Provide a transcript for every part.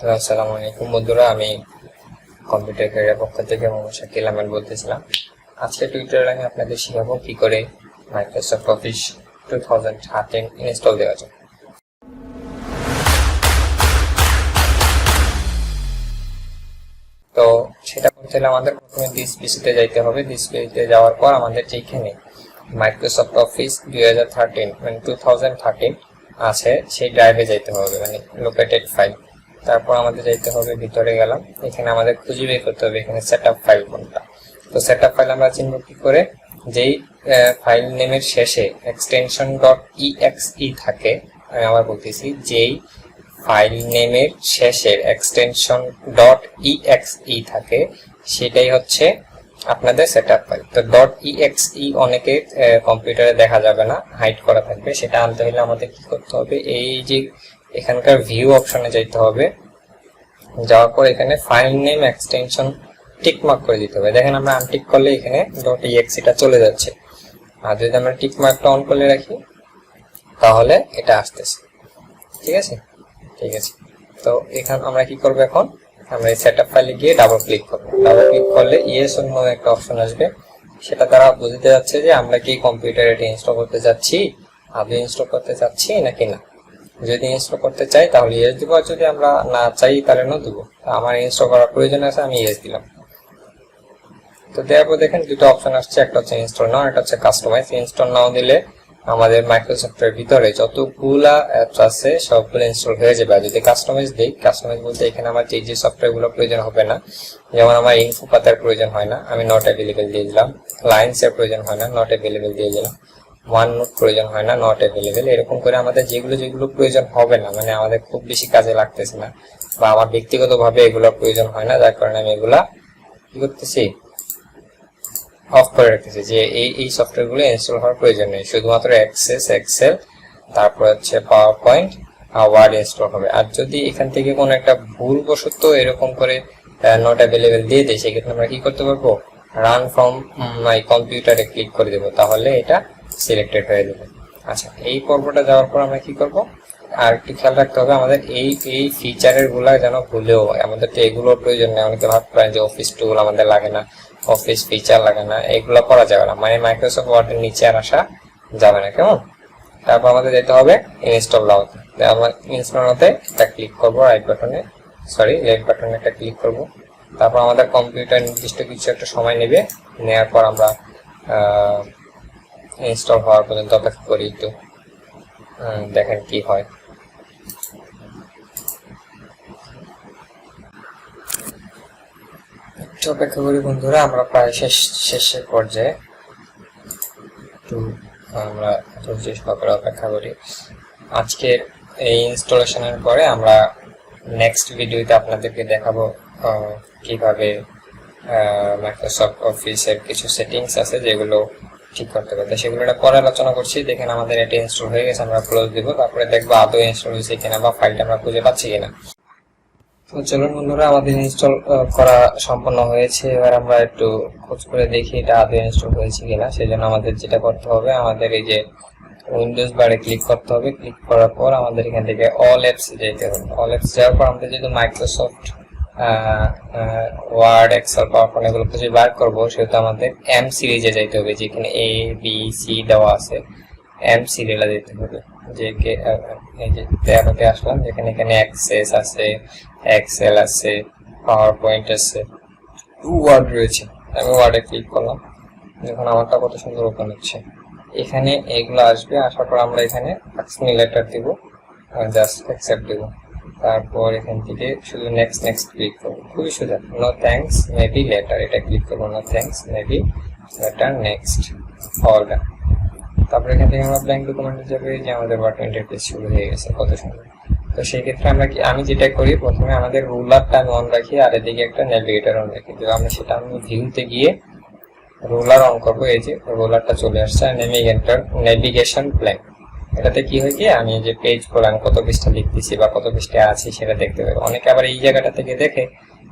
আসসালামু আলাইকুম বন্ধুরা, আমি কম্পিউটার ক্যারিয়ার পক্ষ থেকে মোহাম্মদ শাকিল আহমেদ বলতেছিলাম। আজকে টিউটোরিয়ালে আমি আপনাদের শেখাবো কি করে মাইক্রোসফট অফিস 2013 ইনস্টল দেওয়া যায়। তো সেটা করতে হলে আমাদের প্রথমে দিস পিসিতে যাইতে হবে। দিস পিসিতে যাওয়ার পর আমাদের যেখানে মাইক্রোসফট অফিস 2013 মানে 2013 আছে সেই ড্রাইভে যাইতে হবে, মানে লোকেটেড ফাইল। তারপর আমাদের যাইতে হবে, ভিতরে গেলাম, এখানে আমাদের খুঁজে বের করতে হবে এখানে সেটআপ ফাইল কোনটা। তো সেটআপ ফাইল আমরা চিনব কি করে? যেই ফাইল নেমের শেষে এক্সটেনশন .exe থাকে, আমি আবার বলতেছি, যেই ফাইল নেমের শেষে এক্সটেনশন .exe থাকে সেটাই হচ্ছে আপনাদের সেটআপ ফাইল। তো .exe অনেকে কম্পিউটারে দেখা যাবে না, হাইড করা থাকবে। সেটা আনতে হলে আমাদের কি করতে হবে? এই যে এখানকার ভিউ অপশনে যাইতে হবে। যাওয়ার পর এখানে file name extension tick mark করে দিতে হবে। দেখেন আমরা আনটিক করলে এখানে .exe টা চলে যাচ্ছে, আর যদি আমরা টিক মার্কটা অন করে রাখি তাহলে এটা আসতেছে। ঠিক আছে। তো এখানে আমরা কি করব? এখন আমরা এই সেটআপ ফাইলে গিয়ে ডাবল ক্লিক করব। ডাবল ক্লিক করলে ইয়েস অর নো একটা অপশন আসবে। সেটা দ্বারা বুঝতে যাচ্ছে যে আমরা কি কম্পিউটারে এটা ইনস্টল করতে যাচ্ছি, আদৌ ইনস্টল করতে চাচ্ছি নাকি না। যদি ইনস্টল করতে চাই তাহলে ইয়েস দিব, আর যদি আমরা না চাই তাহলে নো দিব। আমার ইনস্টল করার প্রয়োজন আছে, আমি ইয়েস দিলাম। তো দেওয়ার পর দেখেন দুটো অপশন আসছে, একটা হচ্ছে ইনস্টল নাও, একটা হচ্ছে কাস্টমাইজ। ইনস্টল নাও দিলে আমাদের মাইক্রোসফটের ভিতরে যতগুলা অ্যাপস আছে সবগুলো ইনস্টল হয়ে যাবে। আর যদি কাস্টমাইজ দেই, কাস্টমাইজ বলতে এখানে আমার যে সফটওয়্যারগুলো প্রয়োজন হবে না, যেমন আমার ইনফো পাতার প্রয়োজন হয় না, আমি নট অ্যাভেলেবেল দিয়ে দিলাম। লাইন্সের প্রয়োজন হয় না, নট অ্যাভেলেবেল দিয়ে দিলাম। ওয়ান নোট প্রয়োজন হয় না, নট অ্যাভেলেবেল। এরকম করে আমাদের যেগুলো প্রয়োজন হবে না, মানে আমাদের খুব বেশি কাজে লাগতেছে না, বা আমার ব্যক্তিগতভাবে এগুলো প্রয়োজন হয় না, যার কারণে আমি এগুলা কি করতেছি, অফ করে রাখতেছি, যে এই সফটওয়্যারগুলো ইনস্টল হওয়ার প্রয়োজন নেই। শুধুমাত্র অ্যাক্সেস, এক্সেল, তারপর হচ্ছে পাওয়ার পয়েন্ট আর ওয়ার্ড ইনস্টল হবে। আর যদি এখান থেকে কোনো একটা ভুলবশত এরকম করে নট অ্যাভেলেবেল দিয়ে দেয়, সেক্ষেত্রে আমরা কি করতে পারবো? রান ফ্রম মাই কম্পিউটারে ক্লিক করে দেবো, তাহলে এটা সিলেক্টেড হয়ে যাবে। আচ্ছা, এই পর্বটা যাওয়ার পর আমরা কি করব? আর একটু খেয়াল রাখতে হবে আমাদের এই ফিচারের গুলা যেন ভুলেও, আমাদের তো এগুলোর প্রয়োজন নেই। অনেকে ভাবতে পারেন যে অফিস টুল আমাদের লাগে না, অফিস ফিচার লাগে না, এগুলো করা যাবে না, মানে মাইক্রোসফট ওয়ার্ডের নিচে আর আসা যাবে না, কেমন? তারপর আমাদের যেতে হবে ইনস্টল নাওতে। আমরা ইনস্টল নাওতে একটা ক্লিক করবো, রাইট বাটনে, সরি লেফট বাটনে একটা ক্লিক করব। তারপর আমাদের কম্পিউটার নির্দিষ্ট কিছু একটা সময় নেবে, নেওয়ার পর আমরা ইনস্টল হওয়ার পর্যন্ত অপেক্ষা করি একটু, দেখেন কি হয়। অপেক্ষা করি বন্ধুরা, আমরা প্রায় শেষের পর্যায়ে, একটু আমরা অপেক্ষা করি। আজকের এই ইনস্টলেশনের পরে আমরা নেক্সট ভিডিওতে আপনাদেরকে দেখাবো কিভাবে মাইক্রোসফট অফিসের কিছু সেটিংস আছে যেগুলো ঠিক করতে পারবে, সেগুলো পরে আলোচনা করছি। দেখেন আমাদের এটা ইনস্টল হয়ে গেছে, আমরা ক্লোজ দিব, তারপরে দেখবো আদৌ ইনস্টল হয়েছে কিনা বা ফাইলটা আমরা খুঁজে পাচ্ছি কিনা। তো চলুন বন্ধুরা, আমাদের ইনস্টল করা সম্পন্ন হয়েছে। এবার আমরা একটু খোঁজ করে দেখি এটা আদৌ ইনস্টল হয়েছে কিনা। সেজন্য আমাদের যেটা করতে হবে, আমাদের এই যে উইন্ডোজ বারে ক্লিক করতে হবে। ক্লিক করার পর আমাদের এখান থেকে অল অ্যাপস যেতে হবে। অল অ্যাপস যাওয়ার পর আমাদের যেহেতু Microsoft Word, Excel, PowerPoint এগুলো খুঁজে বার করবো, সেহেতু আমাদের এম সিরিজে যাইতে হবে, যেখানে এ বি সি দেওয়া আছে, এম সিরিয়ালে যেতে হবে। যে এই যে 13তে আসলাম, যেখানে এখানে অ্যাক্সেস আছে, এক্সেল আছে, পাওয়ার পয়েন্ট আছে, ওয়ার্ড রয়েছে। আমি ওয়ার্ডে ক্লিক করলাম, দেখুন আমারটা কত সুন্দর ওপেন হচ্ছে। এখানে এগুলো আসবে, আসার পর আমরা এখানে আক্সমি লেটার দিব, জাস্ট অ্যাকসেপ্ট দিব। তারপর এখান থেকে শুধু নেক্সট ক্লিক করবো, খুবই সোজা। নো থ্যাঙ্কস, মেবি লেটার, এটা ক্লিক করবো। No thanks, maybe later, next, all done. তারপর এখান থেকে আমরা ব্ল্যাঙ্ক ডকুমেন্টে যাবে, যে আমাদের ওয়ার্ড ইন্টারফেস শুরু হয়ে গেছে, কত সুন্দর। তো সেই ক্ষেত্রে আমি যেটা করি, প্রথমে আমাদের রুলারটা আমি অন রাখি, আর এদিকে একটা নেভিগেটর অন রাখি। তো আমরা সেটা আমি ভিউতে গিয়ে রুলার অন করবো। এই যে রুলারটা চলে আসছে, নেভিগেশন প্ল্যান। এটাতে কি হয় কি, আমি যে পেজ পড়ে আমি কত পৃষ্ঠা লিখতেছি বা কত পৃষ্ঠায় আছি সেটা দেখতে পাবো। অনেকে আবার এই জায়গাটা থেকে দেখে,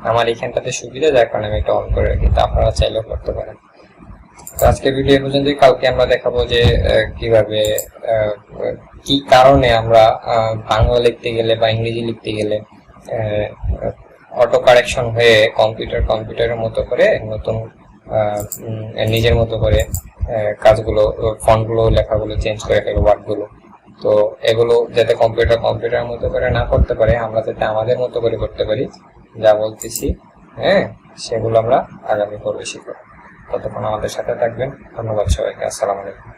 আমার এখানটাতে সুবিধা, যার কারণে আমি এটা অন করে রাখি। তা আপনারা চাইলেও করতে পারেন। তো আজকের ভিডিও পর্যন্ত। কালকে আমরা দেখাবো যে কিভাবে কি কারণে আমরা বাংলা লিখতে গেলে বা ইংরেজি লিখতে গেলে অটো কারেকশন হয়ে কম্পিউটারের মতো করে নতুন নিজের মতো করে কাজগুলো, ফন্টগুলো, লেখাগুলো চেঞ্জ করে ফেলবো, ওয়ার্ডগুলো। তো এগুলো যাতে কম্পিউটারের মতো করে না করতে পারে, আমরা যাতে আমাদের মতো করে করতে পারি, যা বলতেছি হ্যাঁ সেগুলো আমরা আগামী পর্বে শিখব। ততক্ষণ আমাদের সাথে থাকবেন। ধন্যবাদ সবাইকে। আসসালামু আলাইকুম।